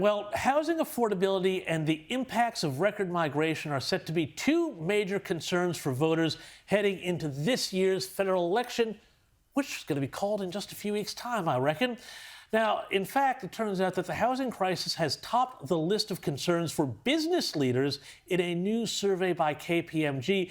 Well, housing affordability and the impacts of record migration are set to be two major concerns for voters heading into this year's federal election, which is going to be called in just a few weeks' time, I reckon. Now, in fact, it turns out that the housing crisis has topped the list of concerns for business leaders in a new survey by KPMG,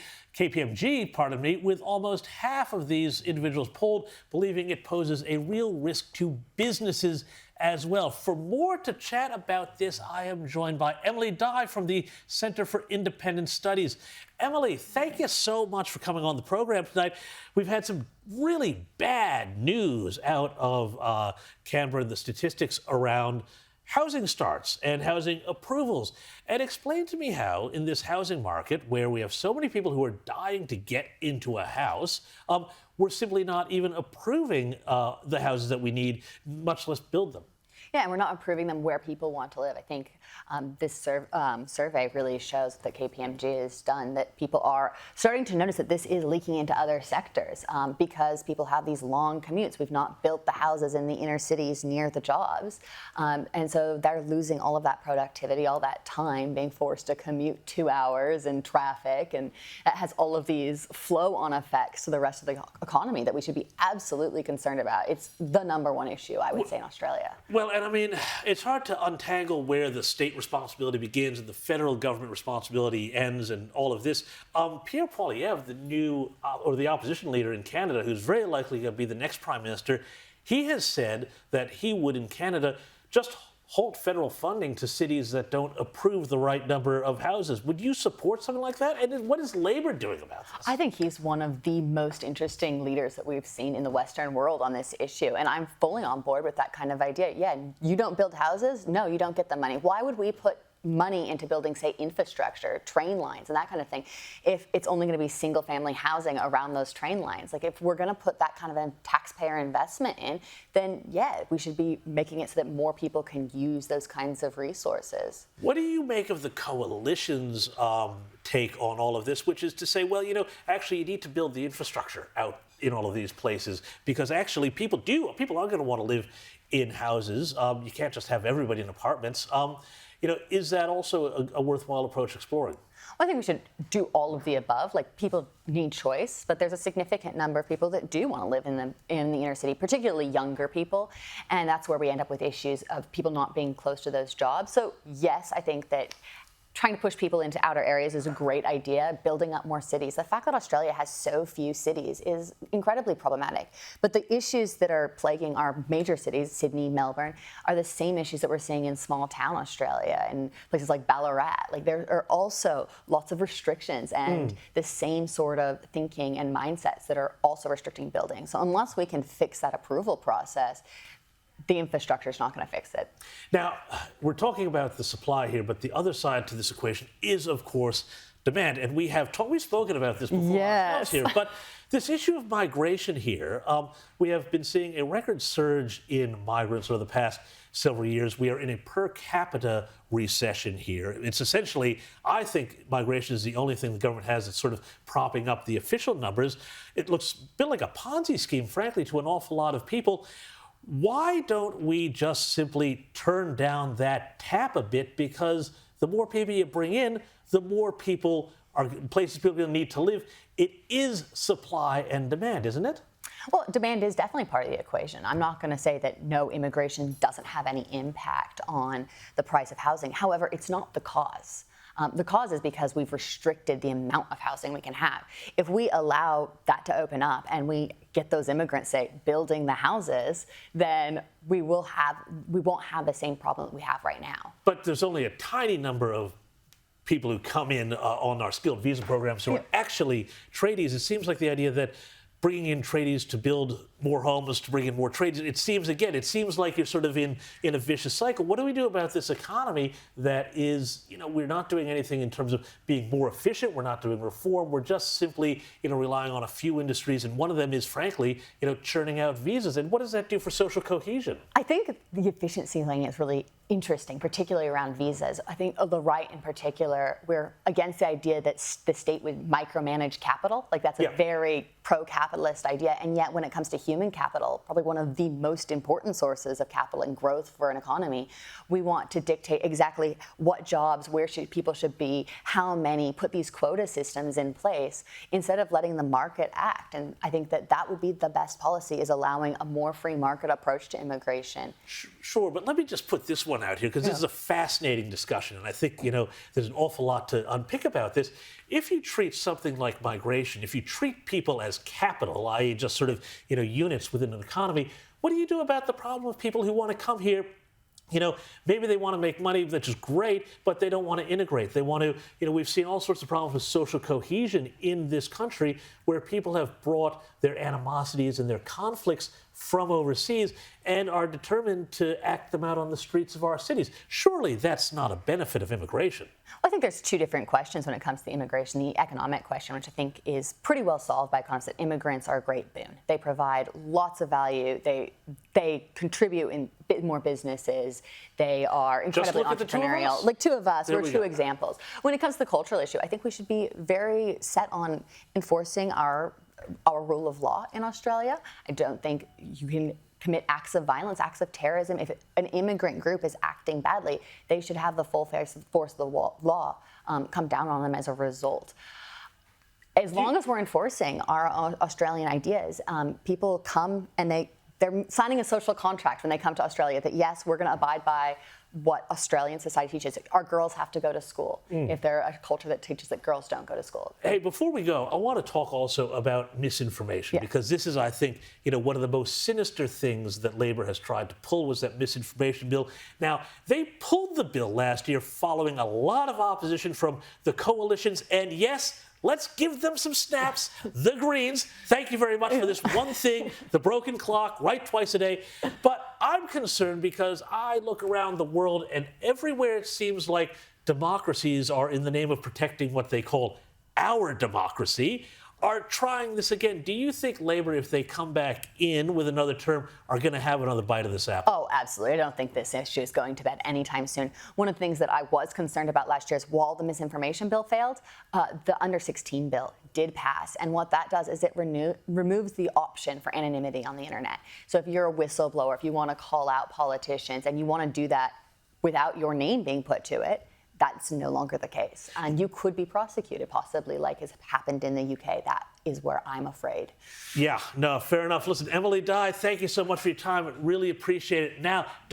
pardon me, with almost half of these individuals polled believing it poses a real risk to businesses as well. For more to chat about this, I am joined by Emilie Dye from the Center for Independent Studies. Emilie, thank you so much for coming on the program tonight. We've had some really bad news out of Canberra and the statistics around housing starts and housing approvals. And explain to me how, in this housing market where we have so many people who are dying to get into a house, we're simply not even approving the houses that we need, much less build them. Yeah, and we're not approving them where people want to live. I think this survey really shows that KPMG has done that people are starting to notice that this is leaking into other sectors because people have these long commutes. We've not built the houses in the inner cities near the jobs. And so they're losing all of that productivity, all that time being forced to commute 2 hours in traffic. And it has all of these flow-on effects to the rest of the economy that we should be absolutely concerned about. It's the number one issue, I would say, in Australia. Well, and I mean, it's hard to untangle where the state responsibility begins and the federal government responsibility ends and all of this. Pierre Poilievre, the new, or the opposition leader in Canada, who's very likely going to be the next prime minister, he has said that he would, in Canada, just halt federal funding to cities that don't approve the right number of houses. Would you support something like that? And what is Labour doing about this? I think he's one of the most interesting leaders that we've seen in the Western world on this issue. And I'm fully on board with that kind of idea. Yeah, you don't build houses? No, you don't get the money. Why would we put money into building, say, infrastructure, train lines, and that kind of thing, if it's only going to be single-family housing around those train lines? Like, if we're going to put that kind of a taxpayer investment in, then, yeah, we should be making it so that more people can use those kinds of resources. What do you make of the coalition's take on all of this, which is to say, well, you know, actually, you need to build the infrastructure out in all of these places because actually people are going to want to live in houses. You can't just have everybody in apartments. You know, is that also a worthwhile approach exploring? Well, I think we should do all of the above. Like, people need choice, but there's a significant number of people that do want to live in the inner city, particularly younger people, and that's where we end up with issues of people not being close to those jobs. So yes, I think that trying to push people into outer areas is a great idea, building up more cities. The fact that Australia has so few cities is incredibly problematic. But the issues that are plaguing our major cities, Sydney, Melbourne, are the same issues that we're seeing in small town Australia and places like Ballarat. Like, there are also lots of restrictions and the same sort of thinking and mindsets that are also restricting building. So unless we can fix that approval process, the infrastructure is not going to fix it. Now, we're talking about the supply here, but the other side to this equation is, of course, demand. And we've spoken about this before ourselves here. But this issue of migration here, we have been seeing a record surge in migrants over the past several years. We are in a per capita recession here. It's essentially, I think migration is the only thing the government has that's sort of propping up the official numbers. It looks a bit like a Ponzi scheme, frankly, to an awful lot of people. Why don't we just simply turn down that tap a bit? Because the more people you bring in, the more places people are going to need to live. It is supply and demand, isn't it? Well, demand is definitely part of the equation. I'm not going to say that no, immigration doesn't have any impact on the price of housing. However, it's not the cause. The cause is because we've restricted the amount of housing we can have. If we allow that to open up and we get those immigrants, say, building the houses, then we won't have the same problem that we have right now. But there's only a tiny number of people who come in on our skilled visa programs who are actually tradies. It seems like the idea that bringing in tradies to build more homes, to bring in more trades. It seems like you're sort of in a vicious cycle. What do we do about this economy that is, you know, we're not doing anything in terms of being more efficient. We're not doing reform. We're just simply, you know, relying on a few industries. And one of them is, frankly, you know, churning out visas. And what does that do for social cohesion? I think the efficiency thing is really interesting, particularly around visas. I think the right in particular, we're against the idea that the state would micromanage capital. Like, that's a very pro-capitalist idea. And yet when it comes to human capital, probably one of the most important sources of capital and growth for an economy. We want to dictate exactly what jobs, where people should be, how many, put these quota systems in place instead of letting the market act. And I think that would be the best policy, is allowing a more free market approach to immigration. Sure, but let me just put this one out here, because this is a fascinating discussion, and I think, there's an awful lot to unpick about this. If you treat something like migration, if you treat people as capital, i.e. just sort of, units within an economy, what do you do about the problem of people who want to come here? Maybe they want to make money, which is great, but they don't want to integrate. They want to, we've seen all sorts of problems with social cohesion in this country, where people have brought their animosities and their conflicts from overseas and are determined to act them out on the streets of our cities. Surely that's not a benefit of immigration. Well, I think there's two different questions when it comes to immigration. The economic question, which I think is pretty well solved by economists, that immigrants are a great boon. They provide lots of value. They contribute in more businesses. They are incredibly entrepreneurial. Like two of us, we're two examples. When it comes to the cultural issue, I think we should be very set on enforcing our rule of law in Australia. I don't think you can commit acts of violence, acts of terrorism. If an immigrant group is acting badly, they should have the full force of the law come down on them as a result. As long as we're enforcing our Australian ideas, people come and they're signing a social contract when they come to Australia that, yes, we're going to abide by what Australian society teaches. Our girls have to go to school if they're a culture that teaches that girls don't go to school. Hey, before we go, I want to talk also about misinformation, because this is, I think, one of the most sinister things that Labor has tried to pull was that misinformation bill. Now, they pulled the bill last year following a lot of opposition from the coalitions, and yes, let's give them some snaps. The Greens, thank you very much for this one thing, the broken clock, right twice a day. But I'm concerned because I look around the world and everywhere it seems like democracies are, in the name of protecting what they call our democracy, are trying this again. Do you think Labor, if they come back in with another term, are going to have another bite of this apple? Oh, absolutely. I don't think this issue is going to bed anytime soon. One of the things that I was concerned about last year is, while the misinformation bill failed, the under 16 bill did pass. And what that does is it removes the option for anonymity on the internet. So if you're a whistleblower, if you want to call out politicians and you want to do that without your name being put to it, that's no longer the case. And you could be prosecuted, possibly, like has happened in the UK. That is where I'm afraid. Yeah, no, fair enough. Listen, Emilie Dye, thank you so much for your time. Really appreciate it. Now,